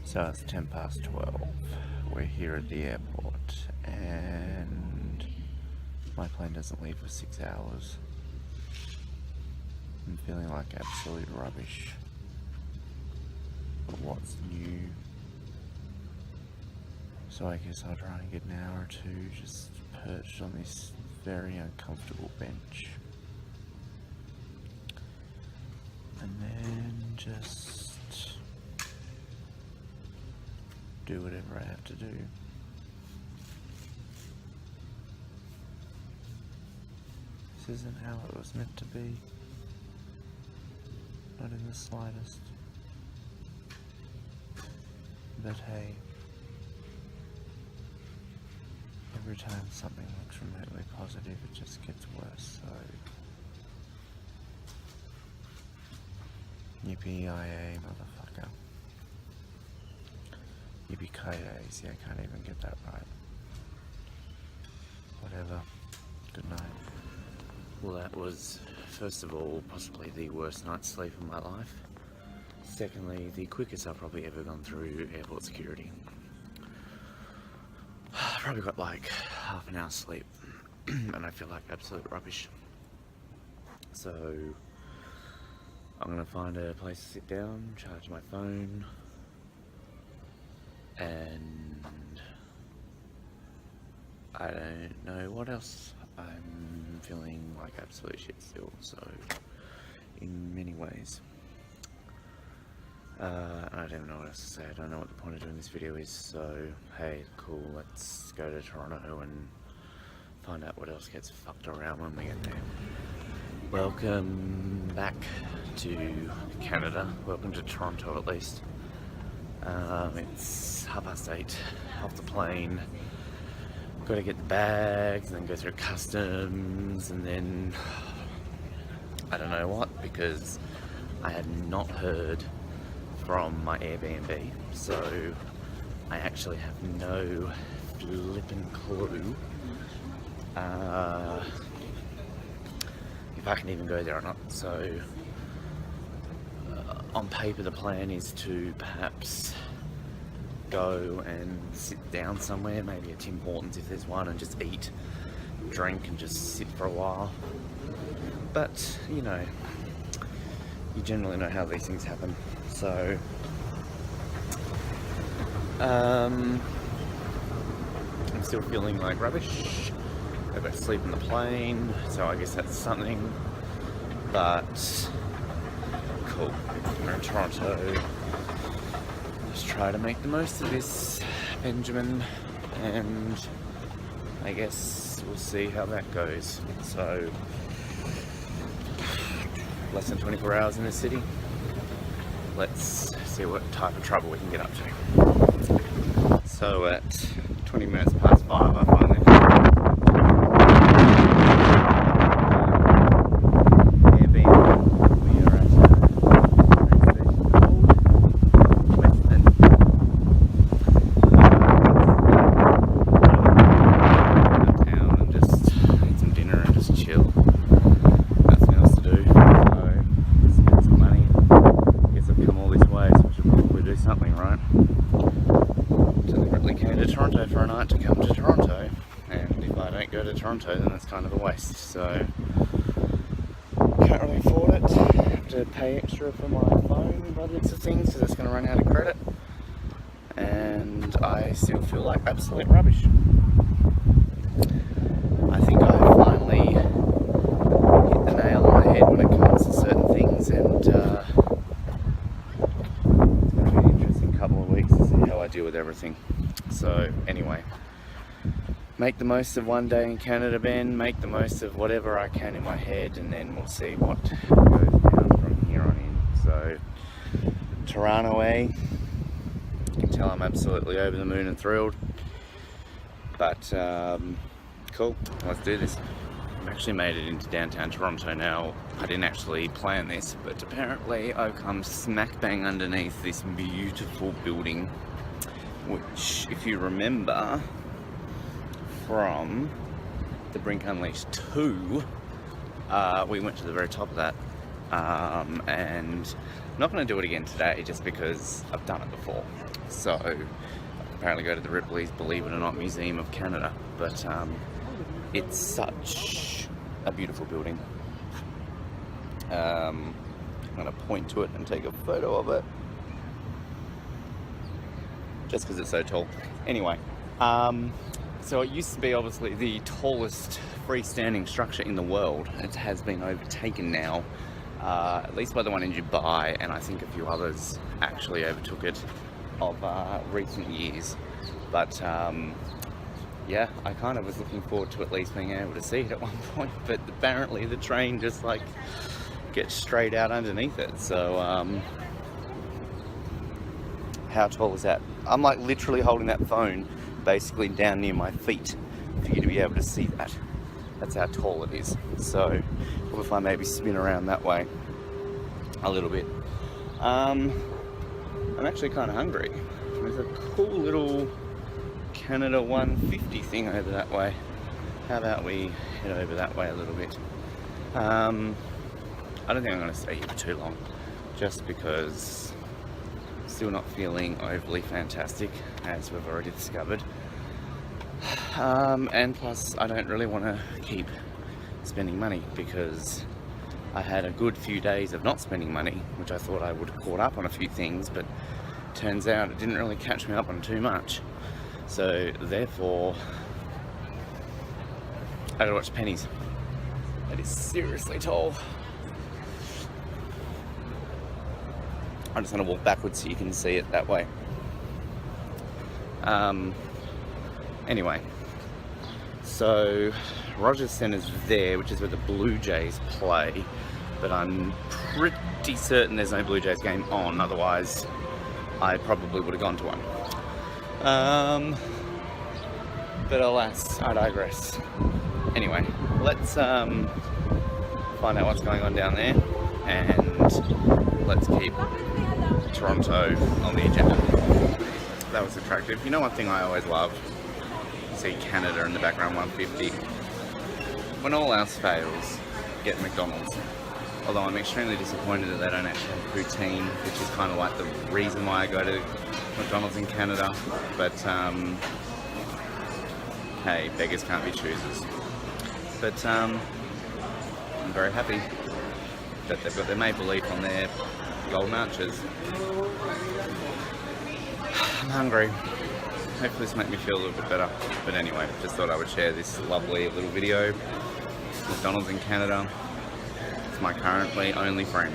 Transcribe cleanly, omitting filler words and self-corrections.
So it's 12:10. We're here at the airport and my plane doesn't leave for 6 hours. I'm feeling like absolute rubbish. But what's new? So I guess I'll try and get an hour or two just perched on this very uncomfortable bench. And then just do whatever I have to do. This isn't how it was meant to be. Not in the slightest. But hey, every time something looks remotely positive, it just gets worse, so yippee-yi-yay, motherfucker. Yippee-ki-yay, see, I can't even get that right. Whatever. Good night. Well, that was, first of all, possibly the worst night's sleep of my life. Secondly, the quickest I've probably ever gone through airport security. I probably got like half an hour's sleep and I feel like absolute rubbish. So I'm gonna find a place to sit down, charge my phone, and I don't know what else. I'm feeling like absolute shit still, so in many ways. I don't even know what else to say. I don't know what the point of doing this video is, so hey, cool, let's go to Toronto and find out what else gets fucked around when we get there. Welcome back to Canada. Welcome to Toronto, at least. It's 8:30, off the plane. Got to get the bags, and then go through customs, and then I don't know what, because I had not heard from my Airbnb, so I actually have no flippin' clue if I can even go there or not. So on paper the plan is to perhaps go and sit down somewhere, maybe at Tim Hortons if there's one, and just eat, drink, and just sit for a while. But you know, you generally know how these things happen. So I'm still feeling like rubbish. I got to sleep in the plane, so I guess that's something. But cool, we're in Toronto. Let's try to make the most of this, Benjamin, and I guess we'll see how that goes. So less than 24 hours in the city. Let's see what type of trouble we can get up to. So at 20 minutes past 5, I finally Airbnb. We are at a train station called Western. Downtown and just eat some dinner and just chill. Nothing else to do. So spend some money. Guess I've come all this way, so I should probably do something, right? Deliberately came to Toronto for a night to come to Toronto, and if I don't go to Toronto, then it's kind of a waste. So can't really afford it. Have to pay extra for my phone by the looks of things, because it's going to run out of credit, and I still feel like absolute rubbish. I think I finally hit the nail on the head when it comes to certain things, and it's going to be an interesting couple of weeks to see how I deal with everything. So anyway, make the most of one day in Canada, Ben. Make the most of whatever I can in my head, and then we'll see what goes down from here on in. So Toronto, eh? You can tell I'm absolutely over the moon and thrilled. But cool, let's do this. I've actually made it into downtown Toronto now. I didn't actually plan this, but apparently I've come smack bang underneath this beautiful building, which, if you remember from the Brink Unleashed 2, we went to the very top of that and I'm not going to do it again today just because I've done it before. So I can apparently go to the Ripley's Believe It or Not Museum of Canada, but it's such a beautiful building. I'm going to point to it and take a photo of it just because it's so tall. Anyway, so it used to be obviously the tallest freestanding structure in the world. It has been overtaken now, at least by the one in Dubai, and I think a few others actually overtook it of recent years. But yeah, I kind of was looking forward to at least being able to see it at one point, but apparently the train just like gets straight out underneath it. So how tall is that? I'm like literally holding that phone basically down near my feet for you to be able to see that. That's how tall it is. So what if I maybe spin around that way a little bit? I'm actually kind of hungry. There's a cool little Canada 150 thing over that way. How about we head over that way a little bit? I don't think I'm going to stay here for too long, just because I'm still not feeling overly fantastic, as we've already discovered. And plus, I don't really want to keep spending money, because I had a good few days of not spending money, which I thought I would have caught up on a few things, but turns out it didn't really catch me up on too much. So therefore, I gotta watch pennies. That is seriously tall. I'm just gonna walk backwards so you can see it that way. Anyway, so Rogers Centre's there, which is where the Blue Jays play, but I'm pretty certain there's no Blue Jays game on, otherwise I probably would have gone to one. But alas, I digress. Anyway, let's find out what's going on down there, and let's keep Toronto on the agenda. That was attractive. You know, one thing I always love? See Canada in the background, 150. When all else fails, get McDonald's. Although I'm extremely disappointed that they don't actually have poutine, which is kind of like the reason why I go to McDonald's in Canada. But hey, beggars can't be choosers. But I'm very happy that they've got their maple leaf on their golden arches. I'm hungry. Hopefully this makes me feel a little bit better. But anyway, just thought I would share this lovely little video. McDonald's in Canada. It's my currently only friend.